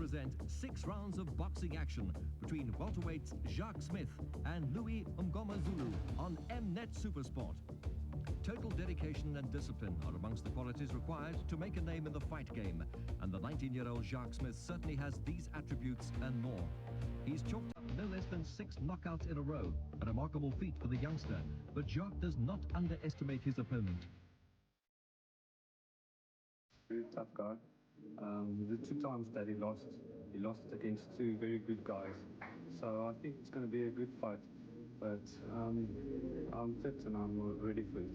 present 6 rounds of boxing action between welterweights Jacques Smith and Louis Mngomezulu on Mnet Supersport. Total dedication and discipline are amongst the qualities required to make a name in the fight game, and the 19-year-old Jacques Smith certainly has these attributes and more. He's chalked up no less than 6 knockouts in a row, a remarkable feat for the youngster, but Jacques does not underestimate his opponent. Very tough guy. The 2 times that he lost against 2 very good guys. So I think it's going to be a good fight. But I'm fit and I'm ready for it.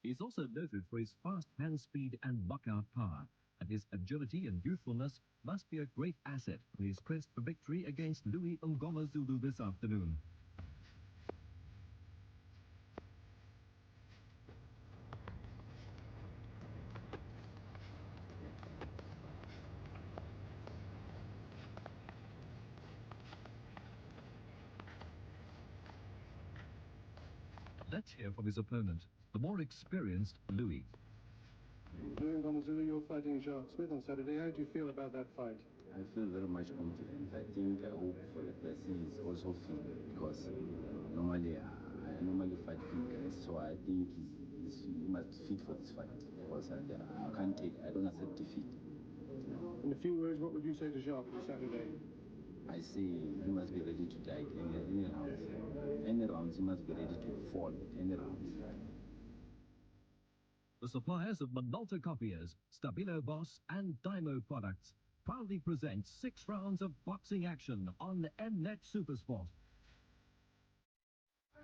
He's also noted for his fast hand speed and knockout power, and his agility and youthfulness must be a great asset in his quest for victory against Louis Mngomezulu this afternoon. Let's hear from his opponent, the more experienced Louis. Louis Mngomezulu, you're fighting Jacques Smith on Saturday. How do you feel about that fight? I feel very much confident. I think I hope for the person is also fit because normally I normally fight big guys, so I think he must fit for this fight because I don't accept defeat. In a few words, what would you say to Jacques on Saturday? I say he must be ready to die any rounds. Any rounds, he must be ready to fall at any rounds. The suppliers of Minolta Copiers, Stabilo Boss and Dymo products proudly present 6 rounds of boxing action on Mnet Supersport.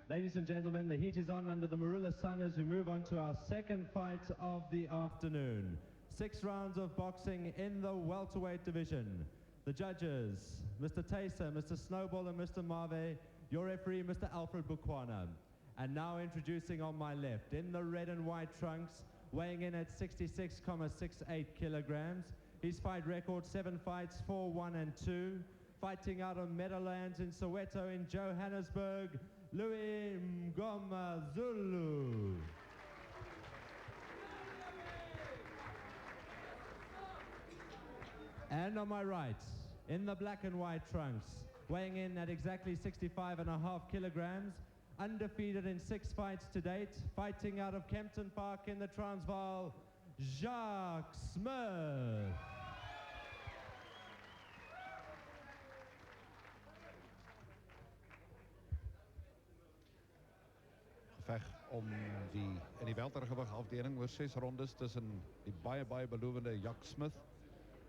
Ladies and gentlemen, the heat is on under the Marula sun as we move on to our second fight of the afternoon. 6 rounds of boxing in the welterweight division. The judges, Mr. Taser, Mr. Snowball and Mr. Marve, your referee, Mr. Alfred Bukwana. And now introducing on my left, in the red and white trunks, weighing in at 66.68 kilograms. His fight record, 7 fights, 4-1-2. Fighting out of Meadowlands in Soweto in Johannesburg, Louis Mngomezulu. And on my right, in the black and white trunks, weighing in at exactly 65.5 kilograms, undefeated in 6 fights to date, fighting out of Kempton Park in the Transvaal, Jacques Smith. Geveg in die weltergewig afdeling oor 6 rondes tussen die baie belovende Jacques Smith,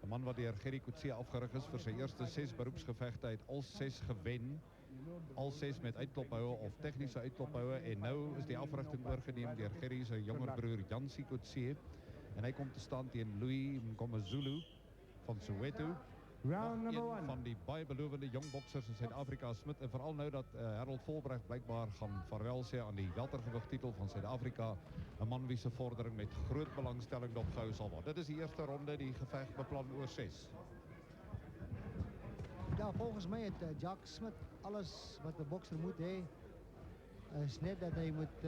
'n man wat deur Gerry Coetzee afgerig is vir sy eerste 6 beroepsgevegte, uit al 6 gewen, al 6 met uitklophoue of tegniese uitklophoue, en nou is die afrigting oorgeneem deur Gerry se jonger broer Jansie Coetzee, en hy kom te staan teen Louis Mngomezulu van Soweto. Round number 1. Van die baie belovende jong boksers in Suid-Afrika, Smit, en veral nou dat Harold Volbrecht blykbaar gaan vaarwel sê aan die weltergewig titel van Suid-Afrika, 'n man wie se vordering met groot belangstelling dopgehou sal word. Dit is die eerste ronde, die geveg beplan oor 6. Ja, volgens mij het Jacques Smith alles wat de bokser moet hê. Is net dat hij moet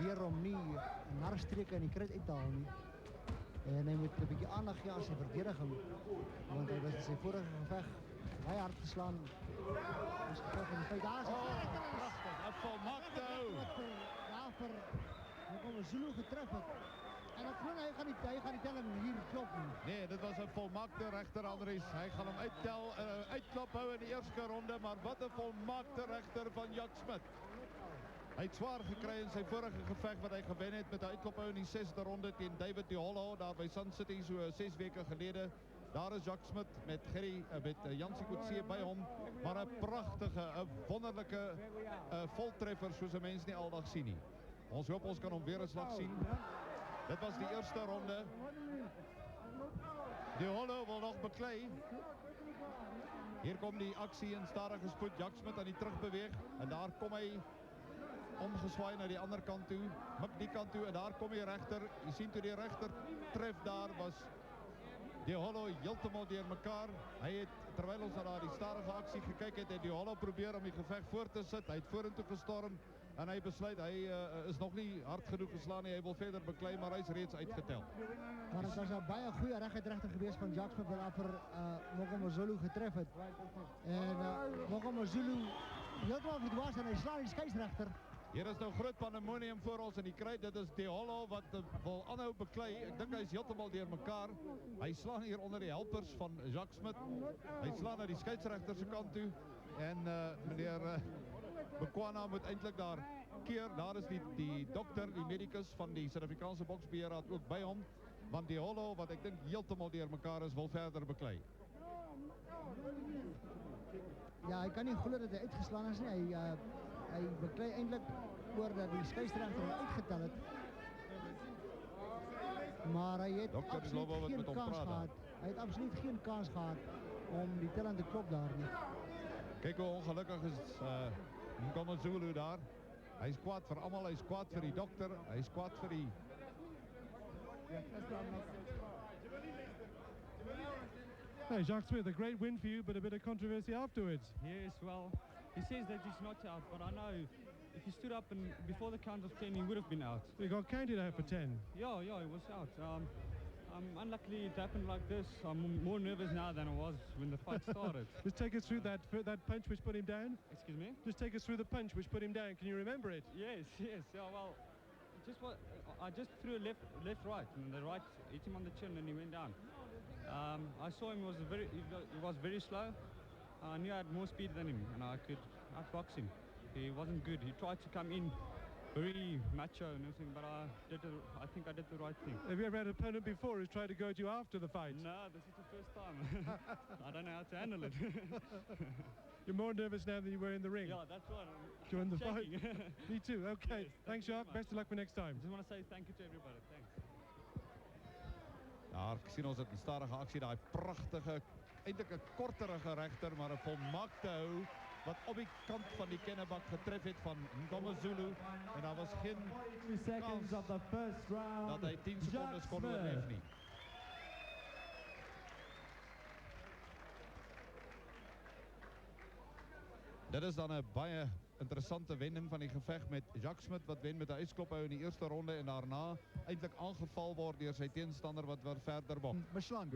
leren om nie narstreken en die kruid uit te halen nie. En hij moet een beetje aandacht geven aan zijn verdediging. Want hij was in zijn vorige gevecht baie hard geslaan. Dus gevecht in de feit. Daar is het prachtig, een volmaakte hou. Ja, voor Mngomezulu getroffen. En dat gewoon, hij gaat die telling hier kloppen. Nee, dit was een volmaakte rechter, Andries. Hij gaat hem uitklap houden in de eerste ronde, maar wat een volmaakte rechter van Jacques Smith. Hij heeft zwaar gekregen in zijn vorige gevecht wat hij gewen heeft met de uitklop in die 6e ronde tegen David Dihollo, daar bij Sun City zo 6 weken geleden. Daar is Jacques Smith met Jansie Coetzee bij hem. Maar een prachtige, een wonderlijke voltreffer zoals de mensen niet aldag zien. Ons hoop ons kan hem weer een slag zien. Dit was de eerste ronde. Dihollo wil nog beklei. Hier komt die actie in stadige spoed. Jacques Smith aan die terugbeweeg. En daar kom hij omgezwaaid naar die andere kant toe. Mik die kant toe en daar kom je rechter. Je ziet hoe die rechter treft daar was Die Hollow heeltemal deur mekaar. Hy het, terwyl ons na die stadige aksie gekyk het, die Hollow probeer om die geveg voor te sit. Hy het vorentoe gestorm en hy besluit hy is nog nie hard genoeg geslaan nie. Hy wil verder beklei, maar hy is reeds uitgetel. Maar het was 'n baie goeie regter geweest van Jacques Smith wat daar vir Mngomezulu getref het. En Mngomezulu heeltemal verdwaas en hy slaan die skeieregter. Hier is nou groot pandemonium voor ons en die kry, dit is die Hollow wat wil aanhou beklei. Ek dink hy is heeltemal deur mekaar. Hy slaan hier onder die helpers van Jacques Smith. Hy slaan na die skeieregter se kant toe en meneer Bekwana moet eintlik daar keer. Daar is die dokter, die medicus van die Suid-Afrikaanse boksbeheerraad ook by hom, want die Hollow wat ek dink heeltemal deur mekaar is, wil verder beklei. Ja, hy kan nie glo dat hy uitgeslaan is nie. Hy beklei eintlik oor dat die skeieregter hom uitgetel het. Maar hy het Dokter absoluut Slobo wat geen met hom kans praat gehad. Hy het absoluut geen kans gehad om die tel aan te klop daar nie. Kyk hoe ongelukkig is Mngomezulu daar. Hy is kwaad vir almal, hy is kwaad vir die dokter, hy is kwaad vir die Hey, Jacques Smith, a great win for you, but a bit of controversy afterwards. Yes, well, he says that he's not out, but I know if he stood up and before the count of 10, he would have been out. He got counted out for 10. Yeah, he was out. Unluckily, it happened like this. I'm more nervous now than I was when the fight started. Just take us through that punch which put him down. Excuse me? Just take us through the punch which put him down. Can you remember it? Yes. Yeah, well, I just threw a left, right, and the right hit him on the chin, and he went down. I saw him he was very slow. I knew I had more speed than him, and I could outbox him. He wasn't good. He tried to come in very macho and everything, but I think I did the right thing. Have you ever had an opponent before who's tried to go at you after the fight? No, this is the first time. I don't know how to handle it. You're more nervous now than you were in the ring. Yeah, that's right. During the fight. Shaking. Me too. Okay. Yes, Thanks, thank you Jacques. very Best of luck for next time. I just want to say thank you to everybody. Thanks. Daar sien ons dat die stadige aksie, daai pragtige, eintlik 'n korterige regter, maar 'n volmaakte hou wat op die kant van die kennebak getref het van Mngomezulu en daar was geen 2 seconds of the first round. dat hy 10 sekondes kon Jacques oorleef Smith. nie. Dit is dan 'n baie interessante wending van die geveg met Jacques Smith wat wen met 'n uitsklophou in die eerste ronde en daarna eintlik aangeval word deur sy teenstander wat verder bok. Mslangu